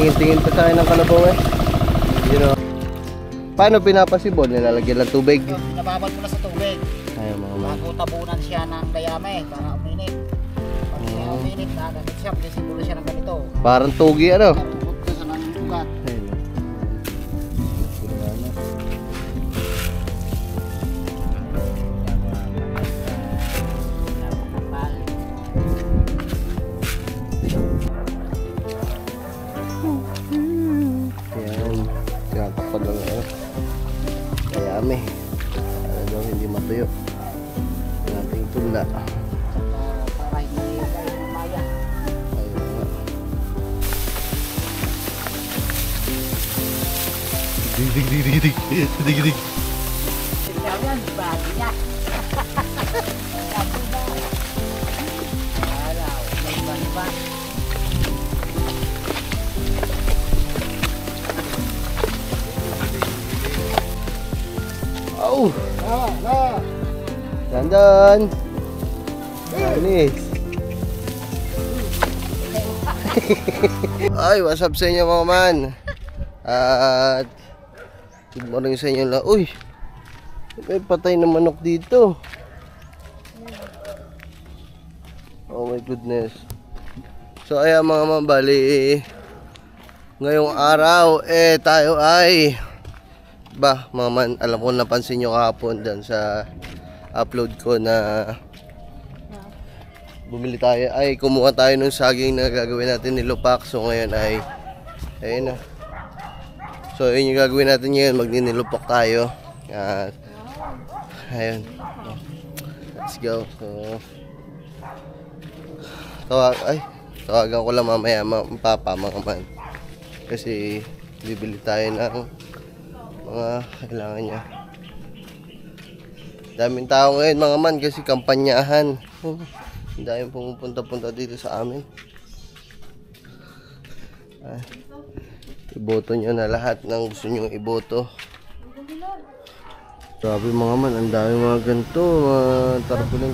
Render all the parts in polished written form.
Tingin-tingin pa tayo ng kalabaw eh. You know. Paano pinapasibol? Nilalagyan lang tubig? Nababad mo na sa tubig. Ayun mga man. Bago tabunan siya ng dayame para uminit. Pag siya uminit na, ganit siya, pisibol siya ng ganito. Parang tugi ano? Natugot ka sa ng ugat. Ayun. Tinatakpan lang ako. Dayame. Para daw hindi matuyo. Ang ating tula. Para hindi kayo mamaya. Ayun nga. Dig. Yan, bago niya. Alaw, may ba? Oh! Dandan! Anis! Ay, what's up sa inyo mga man? At good morning sa inyo lang. Uy! May patay na manok dito. Oh my goodness. So ayan mga man, bali ngayong araw tayo ay mga man, alam ko napansin nyo kahapon dyan sa upload ko na bumili tayo, kumuha tayo ng saging na gagawin natin nilupak. So ngayon ay ayun na. So yun yung gagawin natin ngayon, magninilupak tayo. At ayun, let's go. So tawagan ko lang mamaya papa mga man, kasi bibili tayo ng mga kailangan niya. Daming tao ngayon mga man kasi kampanyahan. Daming pumupunta-punta dito sa amin. Iboto nyo na lahat ng gusto nyo iboto. Sabi mga man, ang dami mga ganito, mga tarpulin.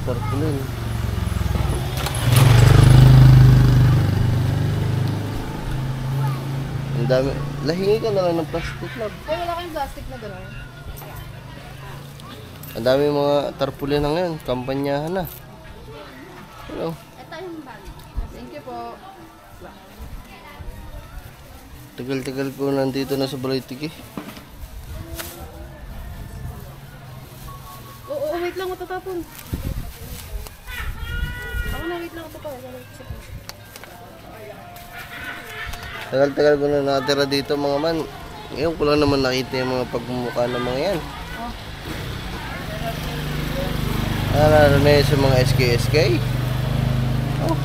Ang dami. Lahingi ka na lang ng plastic lang. Ay, wala kayong plastic na gano'n. Ang dami mga tarpulin na ngayon, kampanyahan na. Hello. Ito yung bag. Thank you po. Tagal-tagal ko nandito na sa Balaitik eh. Oo, wait lang, matatapon. Ako na, wait lang, matatapon. Tagal-tagal ko na natira dito mga man. Ngayon ko lang naman nakita yung mga pagmumukha ng mga yan. Ano na yun sa mga SK? Oh.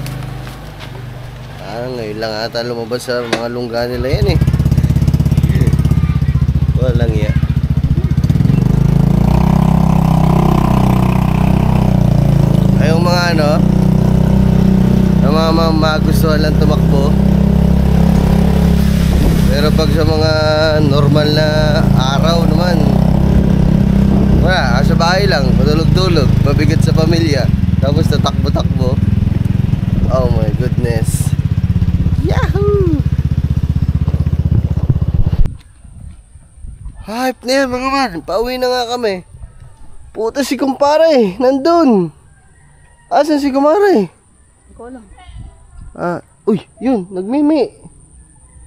Ngayon lang ata lumabas sa mga lungga nila yan eh. Walang yan. Ayong mga ano, ang mga magustuhan lang tumakbo. Pero pag sa mga normal na araw naman, wala, sa bahay lang, matulog-tulog, mabigat sa pamilya, tapos tatakbo-takbo. Oh my goodness. Yahoo! Hype na yan mga man, pauwi na nga kami. Puta si kumpare, nandun. Asan si kumpare? Ikaw lang. Uy, yun, nagmimi.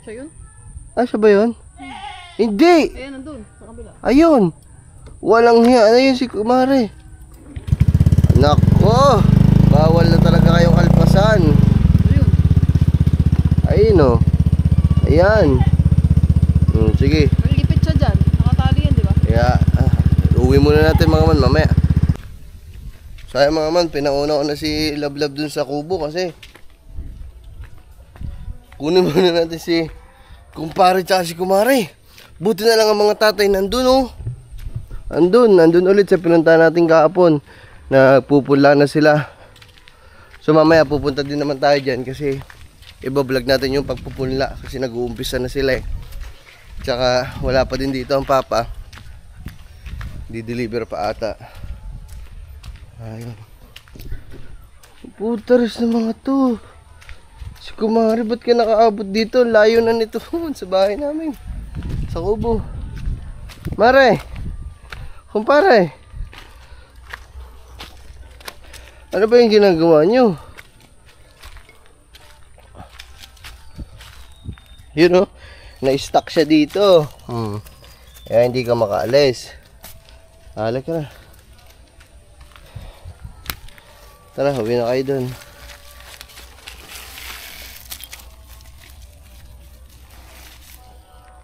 Siya yun? Siya ba yun? Hindi! Ayan, nandun, sa kabila. Ayun! Walang hiya. Ano yun si kumare? Nako! Bawal na talaga kayong alpasan. Ayun. Ayun o. Ayan. Sige. Malilipit siya dyan. Nakatali yan, di ba? Kaya, uwi muna natin mga man mamaya. Sayang mga man, pinauna ko na si Lablab dun sa kubo kasi kunin muna natin si kumpare tsaka si kumare. Buti na lang ang mga tatay nandun oh. Nandun ulit sa pinuntahan natin kahapon. Nagpupula na sila. So mamaya pupunta din naman tayo dyan kasi iba-vlog natin yung pagpupula kasi nag-uumpisa na sila eh. Tsaka wala pa din dito ang papa. Di-deliver pa ata. Ayun. Putaris na mga to. Si kumare, ba't ka nakaabot dito? Layo na nito sa bahay namin. Sa kubo. Mare! Kumpare! Ano ba yung ginagawa nyo? Yun oh, na-stuck siya dito. Kaya hindi ka makaalis. Halika ka na. Tara, huwi na kayo dun.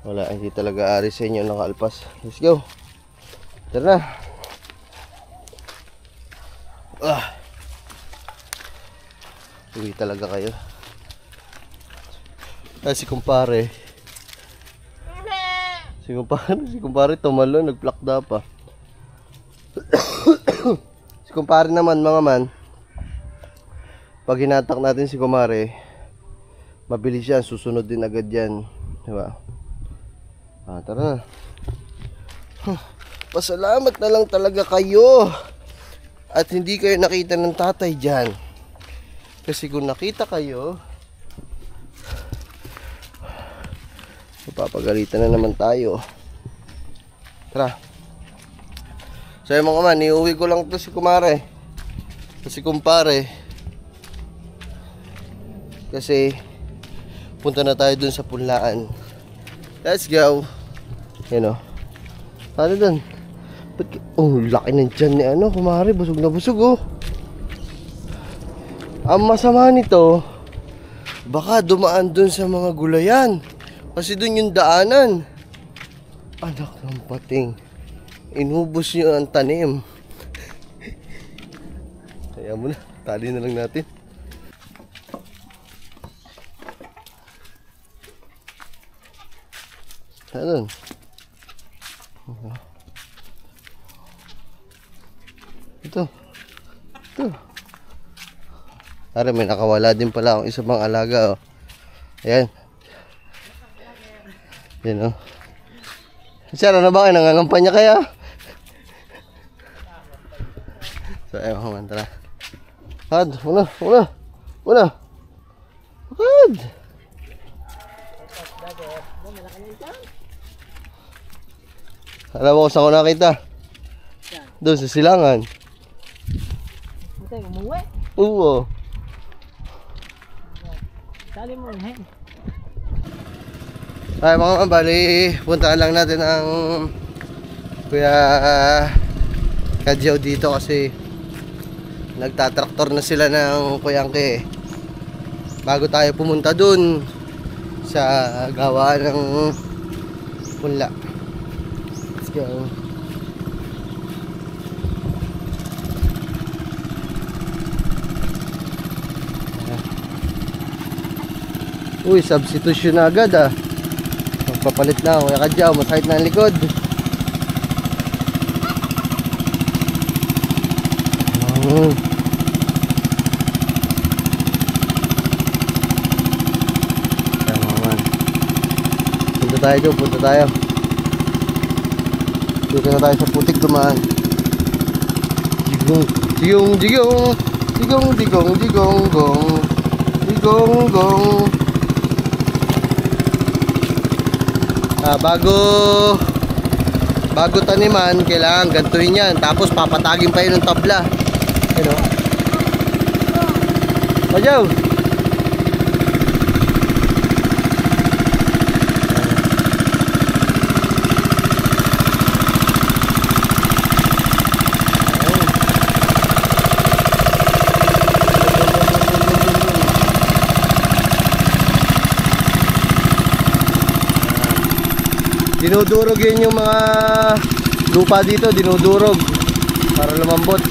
Wala, hindi talaga ari sa inyo nakaalpas. Let's go. Tara na. Uwi talaga kayo. Si kumpare. Si kumpare tumalo, nagplakda pa. Si kumpare naman, mga man, pag hinatak natin si kumare, mabilis yan, susunod din agad yan. Diba? Tara na. Pasalamat na lang talaga kayo. At hindi kayo nakita ng tatay dyan. Kasi kung nakita kayo, papagalitan na naman tayo. Tara. So yung mga man, iuwi ko lang to si kumare. Si kumpare. Kasi punta na tayo dun sa punlaan. Let's go. Yan o. Ano dun? Oh, laki ng tiyan ni ano, kumare. Busog na busog oh. Ang masama nito, baka dumaan dun sa mga gulayan. Kasi dun yung daanan. Anak ng pating. Inubos nyo ang tanim. Kaya mo na, tali na lang natin. Saan? Ito. Tara, may nakawala din pala akong isa pang alaga oh. Ayan. Yan oh. Saan na ba kayo? Nangangampanya kaya? So, ayaw ka man, tara. Had, muna. Had. Alam mo kung saan ko nakita? Doon sa silangan. Ito yung umuwi. Oo. Dali mo yun. Ay mga bali, puntaan lang natin ang Kuya Kadyaw dito kasi nagtatraktor na sila ng Kuyangke bago tayo pumunta dun sa gawaan ng punla. Let's go. Uy, substitution na agad ah. Magpapalit na ako. Kuya Kadyaw, masakit na ang likod. Tama man. Punta tayo doon, punta tayo. Dito na tayo sa putik dumaan. Digong gong. Bago taniman, kailangan gantuin yan. Tapos papatagin pa yun ng tabla. Ano? Kadyaw! Dinudurog yun yung mga lupa dito, dinudurog para lumambot.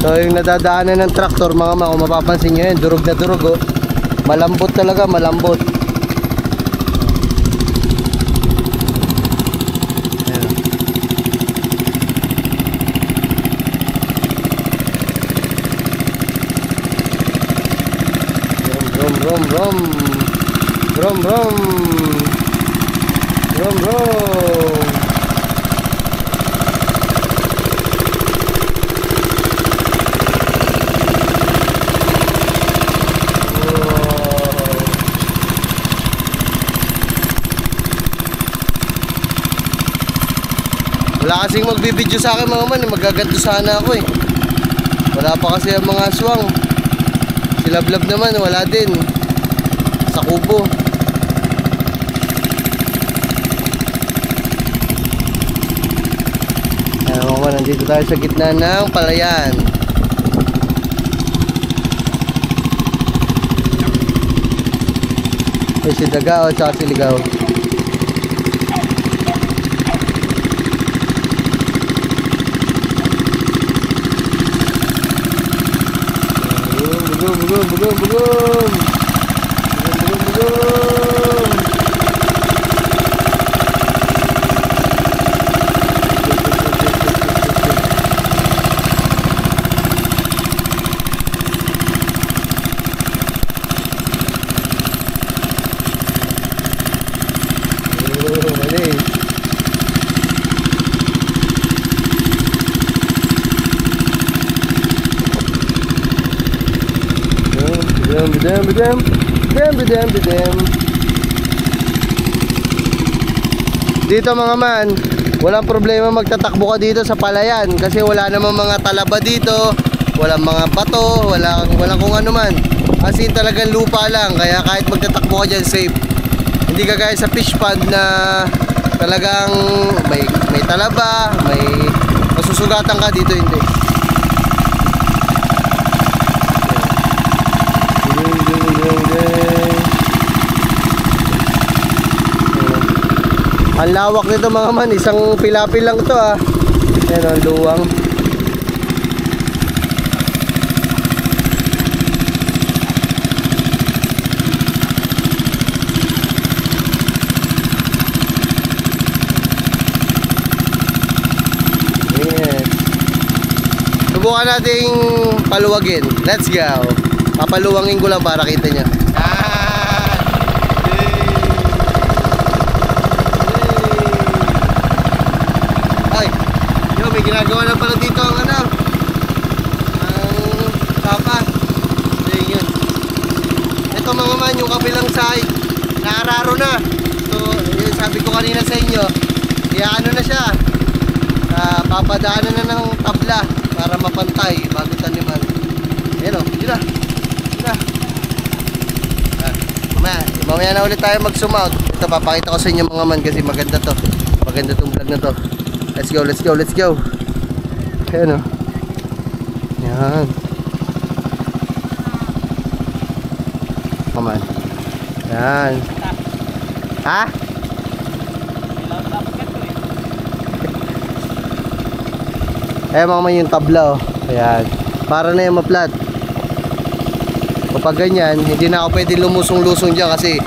So yung nadadaanan ng traktor mga kung mapapansin nyo yun, durog na durog oh. Malambot talaga, malambot. Brom. Brom, brom. Brom, brom. Wala kasing magbibideo sa akin mga man, magaganto sana ako eh. Wala pa kasi ang mga aswang. Si Lablab naman, wala din. Sa kubo. Ayaw ko, nandito tayo sa gitna ng palayan. May si Daga o tsaka si Ligaw. Bugong. Bidem. Dito mga man, walang problema magtatakbo ka dito sa palayan kasi wala namang mga talaba dito, walang mga bato, walang kung ano man. As in talagang lupa lang, kaya kahit magtatakbo ka dyan safe. Hindi kagaya sa fish pond na talagang may talaba, may masusugatan ka dito, hindi. Ang lawak nito mga man, isang pilapil lang to ah. Ayan ang luwang. Yes. Subukan nating paluwagin. Let's go. Papaluwangin ko lang para kita nyo. May ginagawa na pala dito ang ang tapa. Yun. Ito mga man, yung kabilang side naararo na. So yun, sabi ko kanina sa inyo, ano na siya, papadaanan na ng tabla para mapantay bago taniman. Ayan o, yun na. Mamaya na ulit tayo mag-zoom-out. Ito papakita ko sa inyo mga man kasi maganda to. Maganda tong vlog na to. Let's go. Ayan o. Yan. Come on. Yan. Ha? Ayan mga man yung tabla o. Ayan. Para na yung maplat. Kapag ganyan, hindi na ako pwede lumusong-lusong dyan kasi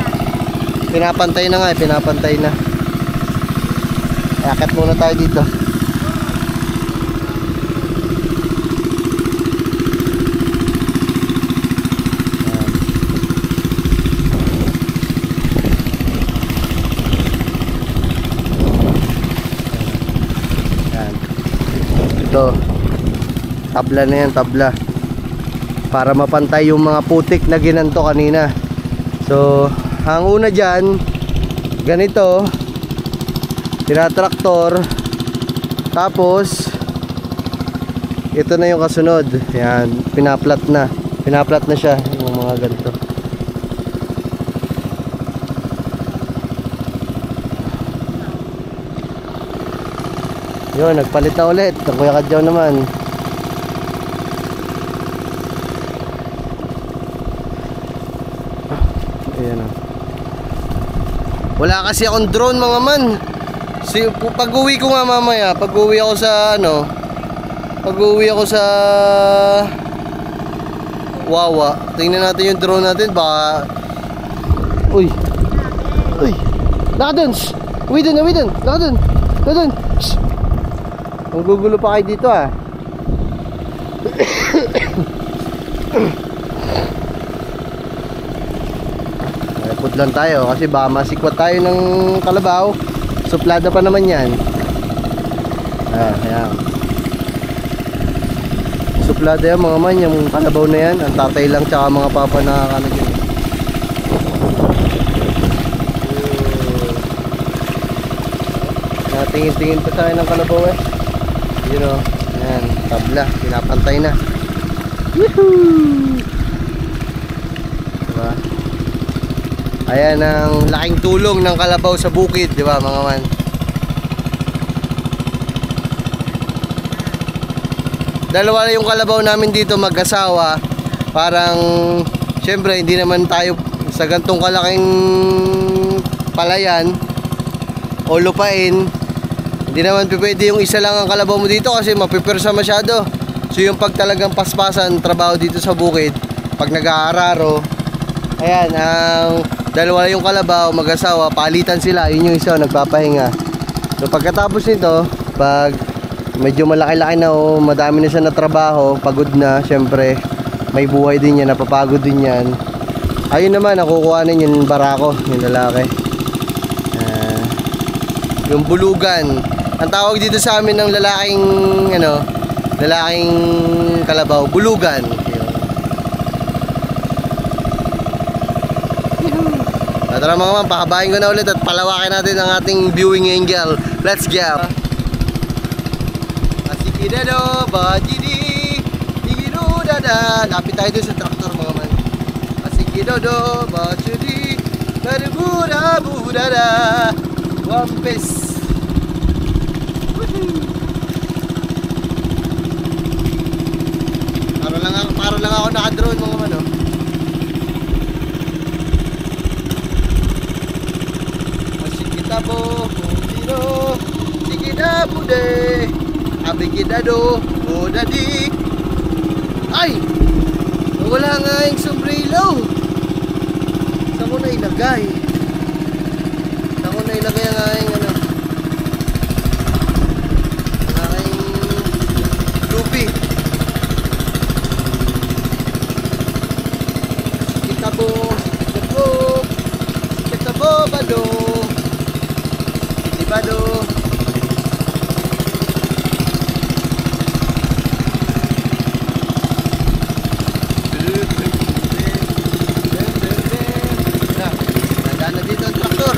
pinapantay na. Akit muna tayo dito. Yan. Ito. Tabla na yan, tabla. Para mapantay yung mga putik na ginanto kanina. So, ang una dyan, ganito. Tinatraktor. Tapos ito na yung kasunod. Yan, pinaplat na siya yung mga ganito. Yun, nagpalit na ulit. Ang Kuya Kadyaw naman. Ayan o. Wala kasi akong drone mga man. Pag-uwi ko nga mamaya, pag-uwi ako sa Wawa, tingnan natin yung drone natin, baka uy, naka dun, uwi dun, naka dun. Ang gugulo pa kayo dito ah. lang tayo kasi baka masikwat tayo ng kalabaw. Suplada pa naman yan. Ayan. Suplada yan mga man, yung kalabaw na yan. Ang tatay lang tsaka mga papa nakakaano dyan. Natingin-tingin pa tayo ng kalabaw eh. You know, ayan, tabla, pinapantay na. Woohoo! Diba? Ayan ang laking tulong ng kalabaw sa bukid, diba mga man? Dalawa na yung kalabaw namin dito mag-asawa. Parang, syempre, hindi naman tayo sa gantong kalaking palayan o lupain. Hindi naman pwede yung isa lang ang kalabaw mo dito kasi mapipirsa masyado. So yung pag talagang paspasan, trabaho dito sa bukid, pag nag-aararo, ayan, ang dalawa yung kalabaw, mag-asawa, palitan sila, yun yung isa, nagpapahinga. So pagkatapos nito, pag medyo malaki-laki na o madami na siya na trabaho, pagod na, syempre, may buhay din yan, napapagod din yan. Ayun naman, nakukuhanin yung barako, yung lalaki. Yung bulugan. Ang tawag dito sa amin ng lalaking, lalaking kalabaw, bulugan. Tara mga man, pakabahin ko na ulit at palawakin natin ang ating viewing angle. Let's go! Asikidado, bajidi, igido dada. Lapit tayo dun sa traktor mga man. Asikidado, bajidi, badabura budada. One piece. Para lang ako naka-drone mga man, oh. Asikitabo, kutino, sikidabo de, abikidado, bodadi. Ay! Wala nga yung sombrero. Saan ko na ilagay? Saan ko na ilagay ang aking ang aking lupi. Kitabo, bado. Kitibado. Nadaan na dito ang traktor.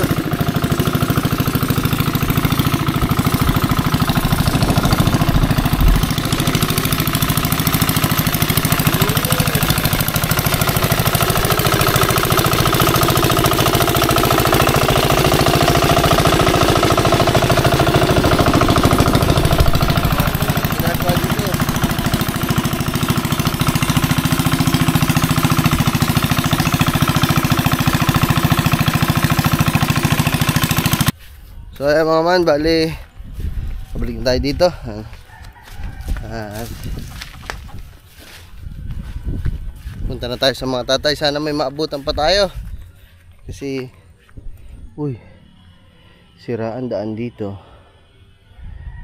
So ayan mga man, bali pabalik na tayo dito. Punta na tayo sa mga tatay. Sana may maabutan pa tayo. Kasi uy, siraan daan dito.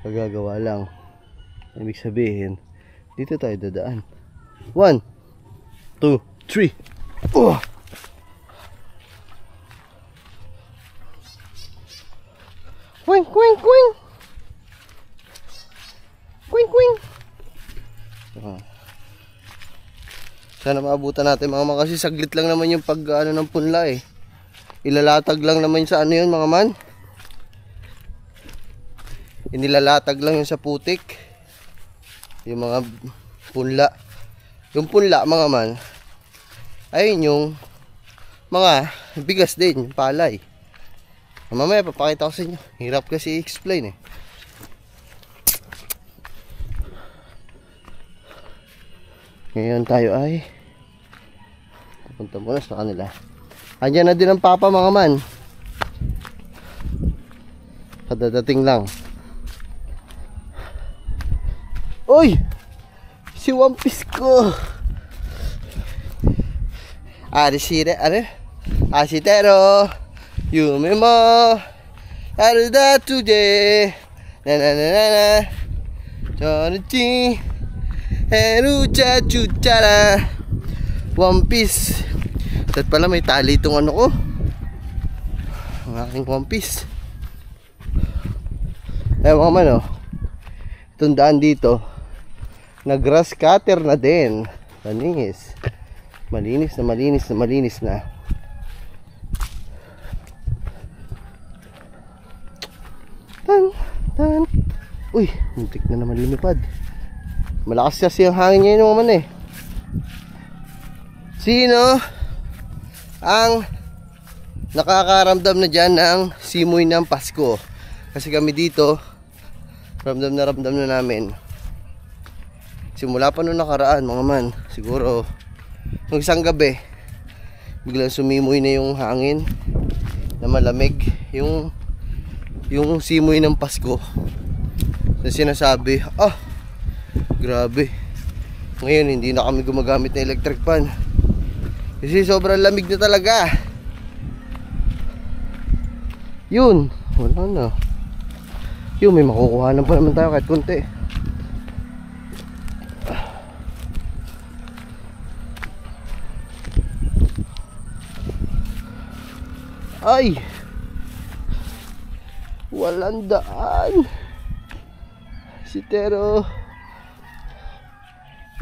Pagagawa lang. Ibig sabihin, dito tayo dadaan. 1, 2, 3. Quing, quing, quing. Quing, quing. Sana maabutan natin mga man, kasi saglit lang naman yung pag ng punla eh. Ilalatag lang naman sa yun mga man. Inilalatag lang yun sa putik. Yung mga punla. Yung punla mga man, ayun yung mga bigas din, palay. Mamaya papakita ko sa inyo. Hirap kasi i-explain eh. Ngayon tayo ay pupunta muna sa kanila. Andiyan na din ang papa mga man. Kadadating lang. Uy! Si One Piece ko! Asitero! Yume mo Aruda today na na na na na Chorichi Herucha chuchara One Piece. At pala may tali itong ano ko. ang aking one piece. Eh mga man oh, itong daan dito na grass cutter na din. Malinis. Malinis na malinis na malinis na. Tan, tan. Uy, muntik na naman lumipad. Malakas kasi ang hangin ngayon mga man eh. Sino ang nakakaramdam na dyan ng simoy ng Pasko? Kasi kami dito, ramdam na namin. Simula pa noong nakaraan mga man, siguro nung isang gabi, biglang sumimoy na yung hangin na malamig, yung simoy ng Pasko. Na sinasabi, grabe. Ngayon hindi na kami gumagamit ng electric fan. Kasi sobrang lamig na talaga. Yun, wala na. Yun, may makukuhanan pa naman tayo kahit konti. Ay, walang daan. Si Tero.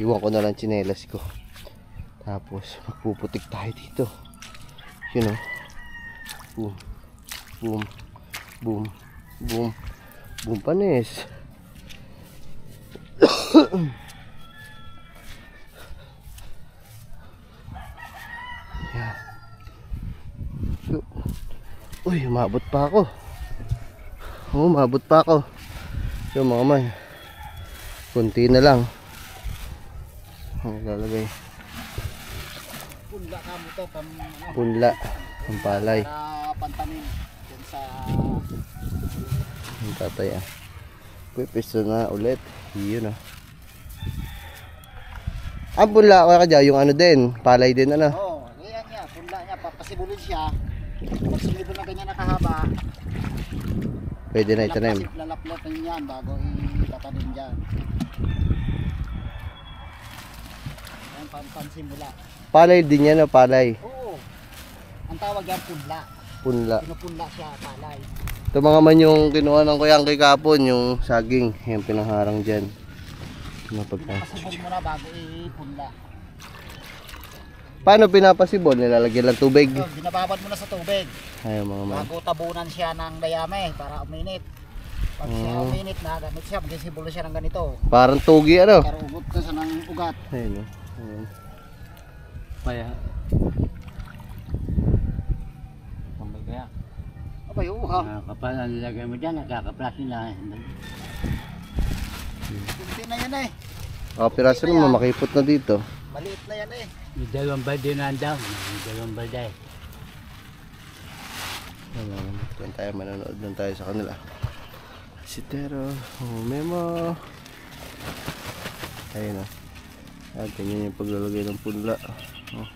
Iwan ko na lang tsinelas ko. Tapos magpuputik tayo dito. Yun o. Boom. Boom. Boom. Boom. Boom panis. Yan. Uy, umabot pa ako. Oo, umabot pa ako. Yung mga man, kunti na lang ang lalagay. Punla ka mo to, Punla, pampalay. para pantanim dyan sa... Ang tatay ah. Pipisto na ulit. Yun ah. Ang punla ko ka dyan, yung ano din, palay din ano. Oo, yan niya, punla niya, papasibulin siya. Pag sumibol na ganyan nakahaba, Pwede na itanim. lalaplatin yan bago itatanim dyan. Yan, pansimula. Palay din yan o palay. Oo, ang tawag yan punla. Punla. Pinupunla siya, palay. Ito mga man yung kinuha ng kuyang kay kapon, yung saging, yung pinangharang dyan. Pasibol mo na bago ipunla. Paano pinapasibol? Nilalagyan lang tubig. So, binababad mo na sa tubig. Ayaw mga man. Bago tabunan siya ng dayame para uminit. Pag siya uminit na, gamit siya, magsisibol siya ng ganito. Parang tugi ano? Karugot ka sa ng ugat. Ayun o. Ayun. Kaya. Kumbay kaya. Abay, oo ha. Kapal ang nilagay mo dyan, nakakaplas nila. Kunti na yan eh. Piraso naman, makipot na dito. Maliit na yan eh. May dalawang balde na daw. May dalawang balde. Doon tayo, manonood doon tayo sa kanila. Si Tero, Memo. Ayun o. At ganyan yung paglalagay ng punla. Oh.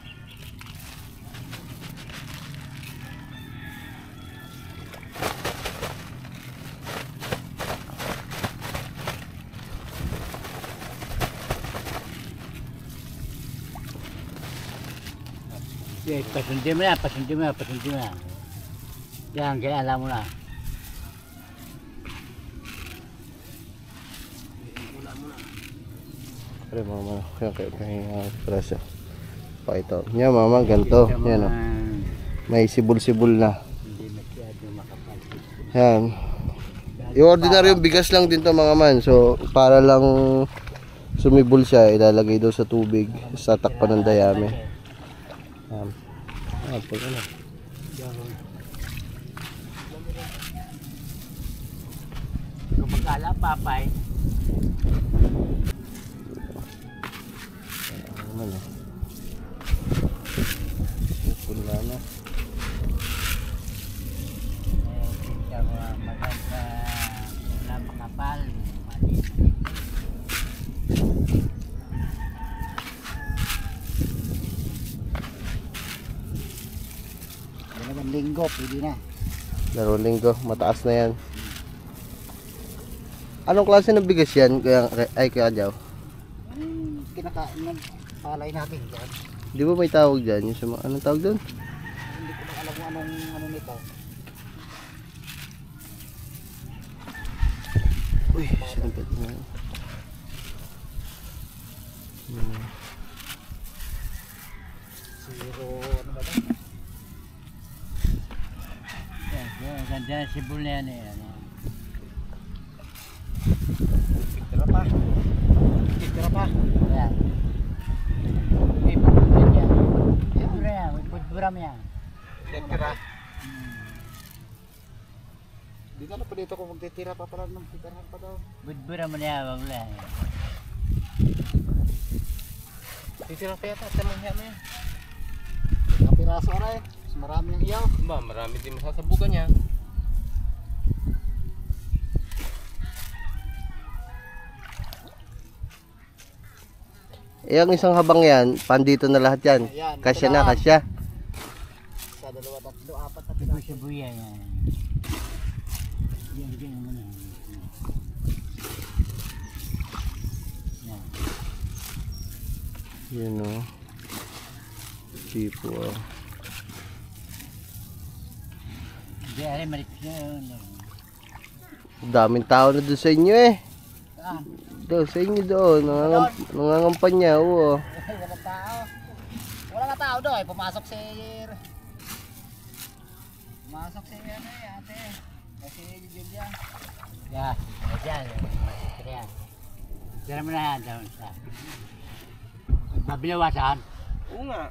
Okay, pasundi mo na, pasundi mo na, pasundi mo na. Yan, kaya alam mo na. Pero mama, kaya prasa. Pakita. Yan mama, ganito. Yan o. May sibol-sibol na. Hindi masyado makapal. Yan. Yung ordinary yung bigas lang din to mga man. So, para lang sumibol siya, ilalagay daw sa tubig. Sa takpan ng dayame. Pag ano. Kung magkala, papay. Ano na. Punla na. Maganda na makapal. Maliit. Dalawang linggo, pwede na. 2 linggo, mataas na yan. Anong klase ng bigas yan? Kaya Jaw? Kinakain ng palay natin dyan. Di ba may tawag dyan? Yung sa mga, anong tawag doon? Hindi ko na alam kung anong ano nito. Uy, sinipad na. Zero, ano ba ito? Yan, ganda na sibol na yan eh. Ano. Tira pa. Tira pa. Yan. May pagkutin yan. Sibol yan, may pagburam yan. Tira. Dito na pa dito kung magtitira pa pala ng titirahan pa daw. Budburam mo na yan, wag lang. Titira pa yata, tamang hiya mo yan. Mga piraso aray, mas marami ang iyaw. Ba, marami din masasabugan niya. Eh, ang isang habang yan, pandito na lahat yan. Ayan, ito Kasya na, kasya. Sa dalawa, tatlo, apat na Sibol piraso. sibol yan. Yan mo na. Yan. Yun o. Tipo o. Hindi, aray, malipis na yun. Daming tao na doon sa inyo eh. Ah, Doon, sa inyo doon. Nangangampanya, oo. Walang tao. Wala na tao doon, pumasok si... Pumasok si ano eh, ate. Kasi Julia. yan. Yan. Tira yan. Tira mo na yan. Doon sa. Babilawasan. Oo nga.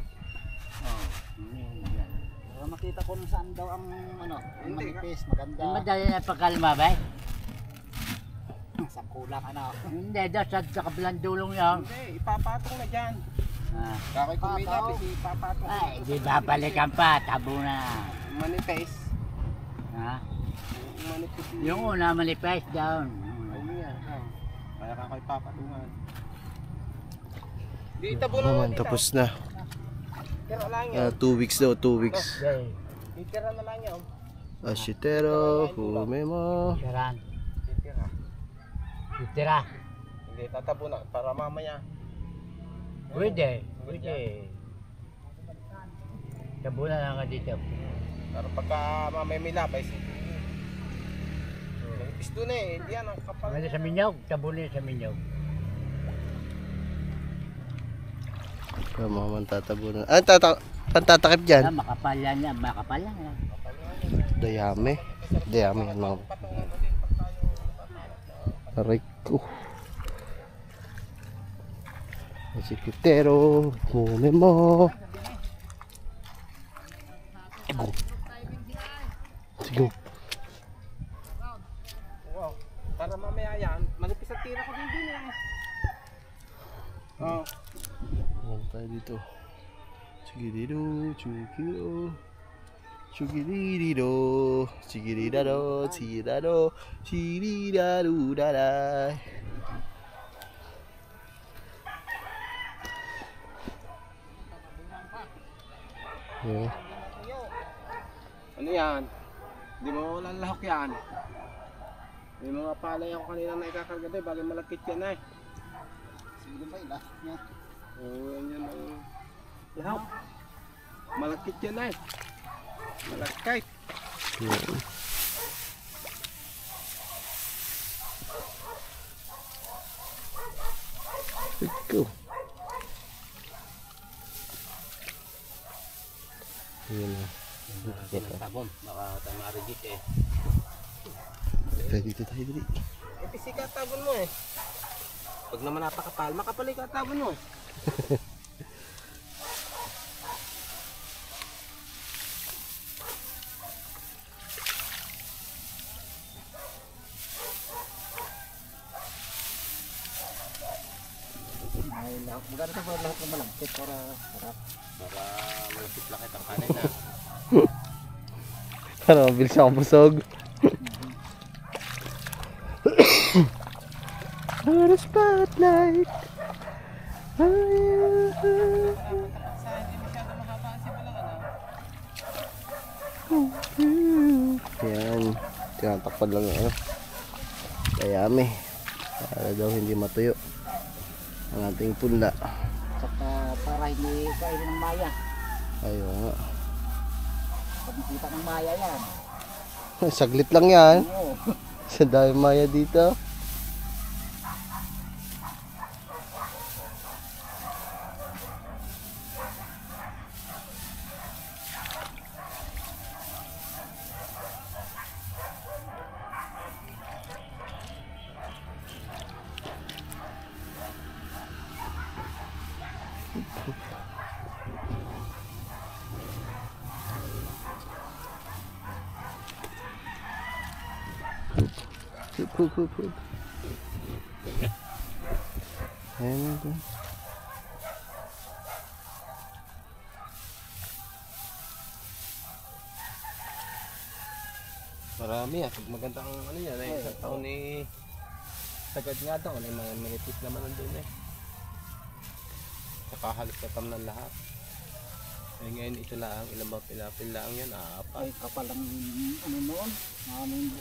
Para makita ko nung saan daw ang ano, ang manipis, maganda. Madali na pagkalma ba? Sa kulang ano. Hindi, doon sa kabilang dulong yan. Hindi, ipapatong na dyan. Ah. Kakoy kumita, Pataw. kasi ipapatong. Ay, di babalikan pa. Tabo na. Manifest. Ha? Manifest. Yung una, manifest down. Ayun yan. Kaya kakoy papatungan. Di tabo na Naman, lang. tapos na. Tira lang yan. 2 weeks daw, 2 weeks. Okay. Titira na lang yan. Ashitero, humemo. Tiran. Titira. Titira. Hindi, tatabo na. Para mamaya. Pwede. Pwede. Tabo na lang ka dito. Pero pagka mamaya may labay, manifest doon eh. Hindi yan, ang kapal. Pwede sa minyog. Tabo na sa minyog. Mga mantatabo na. Ah, pantatakip Ah, dyan. makapal yan yan. Makapal yan. Dayami. Dayami yan mga. Aray ko. Ashitero, humemo. Go. Sige. Wow. Para mamaya yan, manipis ang tira ko din eh. Oh. Ano tayo dito? Chigirido, chugiro. Chugirido, chigiridado, chigiridado, chigiridado, dada. Yeah. Ano yan? Hindi mo walang lahok yan. May mga palay ako kanina na ikakarga doon, bagay malagkit yan eh. Sige ba ila? Yan. Oo, yan yan ang lahok. Malagkit yan eh. Malagkit. Yeah. Let's go. Ayan na. Tabon, baka tamarigit eh. Dito tayo dali. Eh, pisi ka tabon mo eh. Pag naman napakapal, makapali ka tabon mo. Ay, lahat. Maganda sa lahat ng malagkit para harap. Para malapit lang kitang kanin na. Para mabilis akong busog. What a spotlight. Yan. Tinatakpan lang yung ano. Dayami. Para daw hindi matuyo ang ating punla. Saka para hindi kainin ng maya. Ayun nga. Pag nakita ng maya yan. Saglit lang yan. Oo. Sa dami maya dito. Hug. Ayan na ito. Marami ah. Pag maganda ang ano yan, ay isang taon eh. Sagad nga daw, may mga manipis naman nandun eh. Saka halos katam ng lahat. Ay ngayon ito lang, ilang ba pilapil lang yan, apat. Ay, kapal ang ano noon. Maraming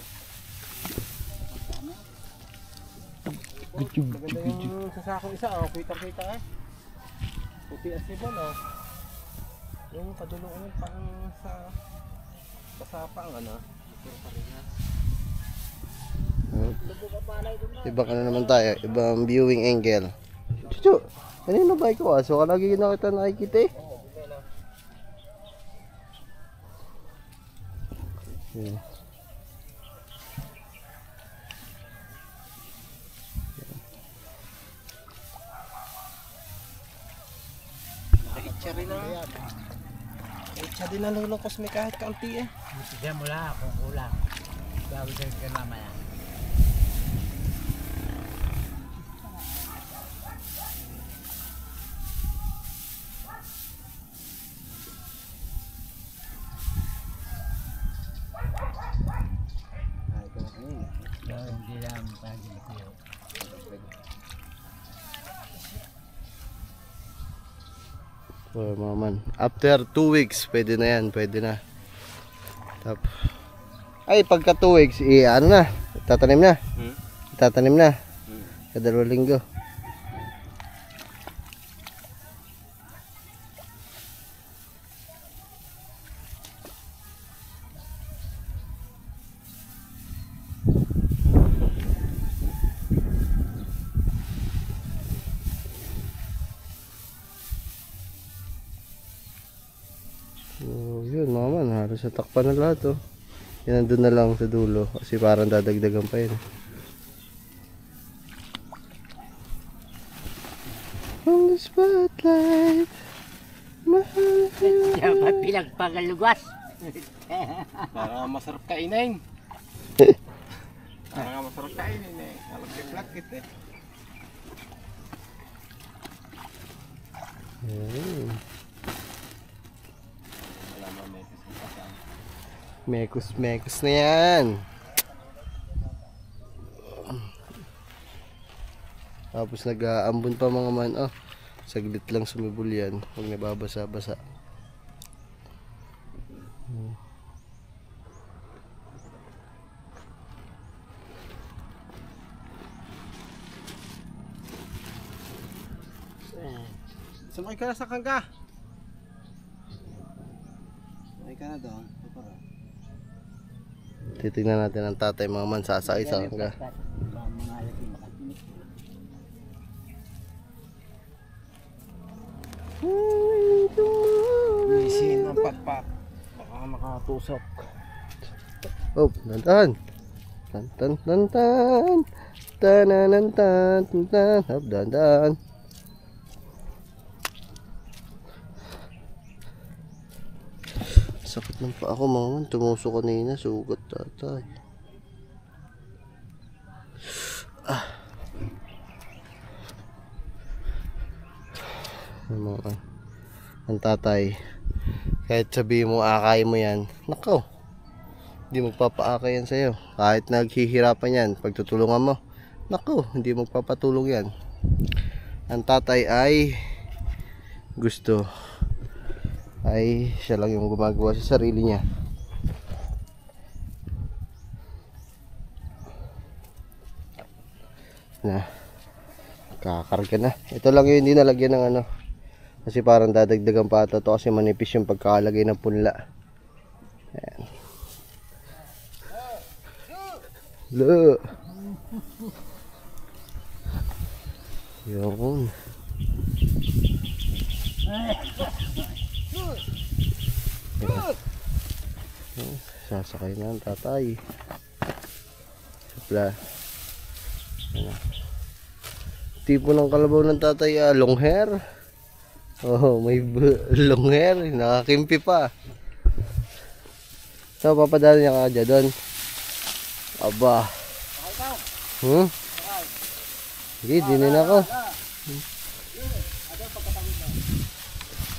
Maganda yung sasakong isa, oh. Kita-kita eh. Puti as ibon, oh. Yung padulungan yung parang sa pasapang, ano. Pero parehas. Iba ka na naman tayo. Ibang viewing angle. Chuchu! Kanina ba ikaw aso? Ka lagi na kita nakikita eh. Yeah. Kaitsa rin ang... Kaitsa din ang lulungkos may kahit kaunti eh. Bigyan mo lang kung kulang. Bago tayo ka mamaya. Ay, ito na kanina. Hindi lang pag-ibig. Oh, mga man. After 2 weeks, pwede na yan. Pwede na. Ay, pagka 2 weeks, ano na? Tatanim na. Tatanim na. Kadalawang linggo. So, yun mga man, halos natakpan na lahat oh. Yan nandun na lang sa dulo kasi parang dadagdagan pa yun. From the spotlight, mahal Dapat pinagpagalugas. Para masarap kainin. Para masarap kainin eh. Kalagkit-lagkit eh. Wala mo metis ng kasama. Mekos na yan. Tapos nag-aambon pa mga man. Oh, saglit lang sumibol yan. Huwag nababasa-basa. Sumakay ka na sa kangga. Sumakay ka na doon. Titignan natin ang tatay mga man sasakay sa hangga. Isin ang pakpak. Baka makatusok. Oh, dantan. Tan. Tananan. Hop, dantan. Sakit ng paa ko mga man. Tumusok kanina. Sugat tatay. Ang tatay, kahit sabihin mo akay mo yan, nakaw, hindi magpapaakay yan sa'yo. Kahit naghihirapan yan, pagtutulungan mo, nakaw, hindi magpapatulong yan. Ang tatay ay gusto ay siya lang yung gumagawa sa sarili niya. Na kakarga na. Ito lang yung hindi nalagyan ng ano, kasi parang dadagdagan pa ito kasi manipis yung pagkakalagay ng punla. Ayan. Look. Yun. Sasakay na ang tatay. Supla. Ano. Tipo ng kalabaw ng tatay, long hair. Oh, may long hair, nakakimpi pa. So papadala niya ka dyan doon. Aba. Sige, dinin ako.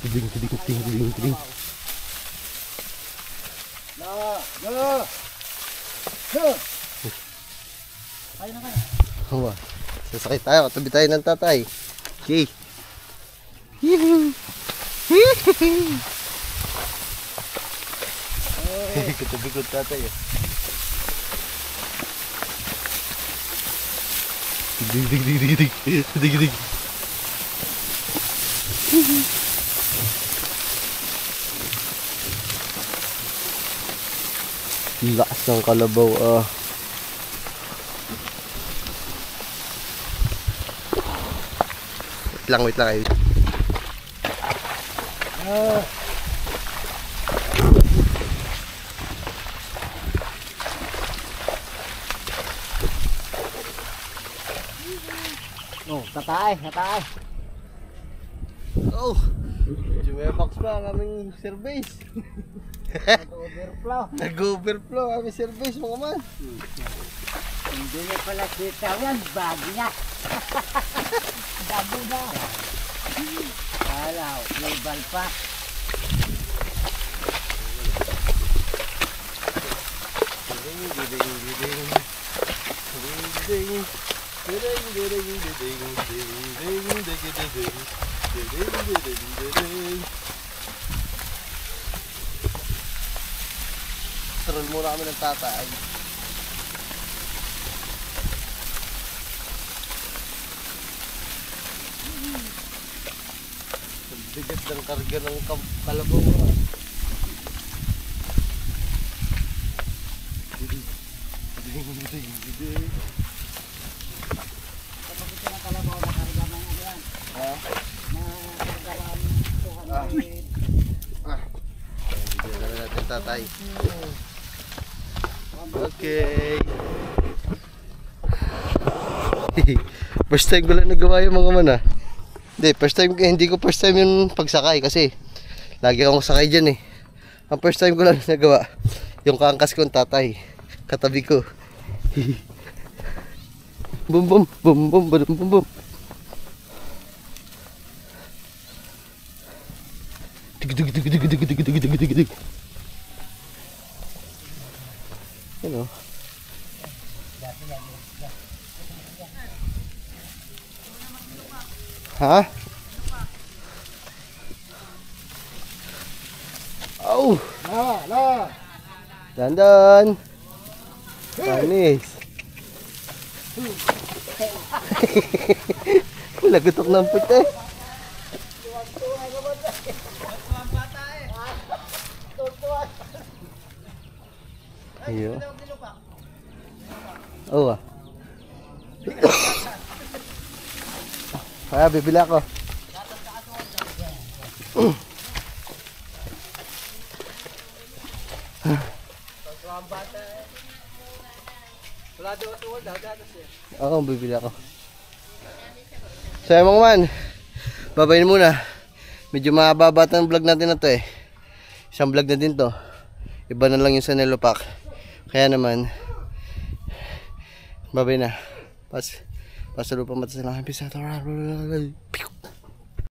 Tiding, tiding, tiding, tiding, tiding. Hawa. Sasakay tayo, katabi tayo ng tatay. Okay. Katabi ko tatay. Dig, dig, dig, dig, dig, dig, dig. Lakas ng kalabaw, Wait lang kayo. Oh, tatay. Oh! Jumepax pa ang aming service. Overflow. Nag-overflow ang aming service, mga man. Hindi na pala sitaw yan, bago na. Bago na. Alaw, may bal pa. Troll muna kami ng tatay. Bigat ng karga ng kalabaw. Bigyan na natin tatay. Okay. First time ko lang nagawa yung mga man. Hindi ko first time yung pagsakay kasi lagi akong sakay dyan eh. Ang first time ko lang nagawa yung kaangkas ko ng tatay. Katabi ko. Bum bum bum bum bum bum bum. Dig dig dig dig dig dig dig dig dig dig. Ano? Ha? Oh! Dandan! Panis! Lagutok ng puti. Ayo. Oh. Kaya bibili ako. Oo, bibili ako. So mga man, babayin muna. Medyo mahaba ang vlog natin na to eh. Isang vlog na din to. Iba na lang yung sa Nelopak. Kaya naman, babay na. Pasalupa mata sa langit. Peace out.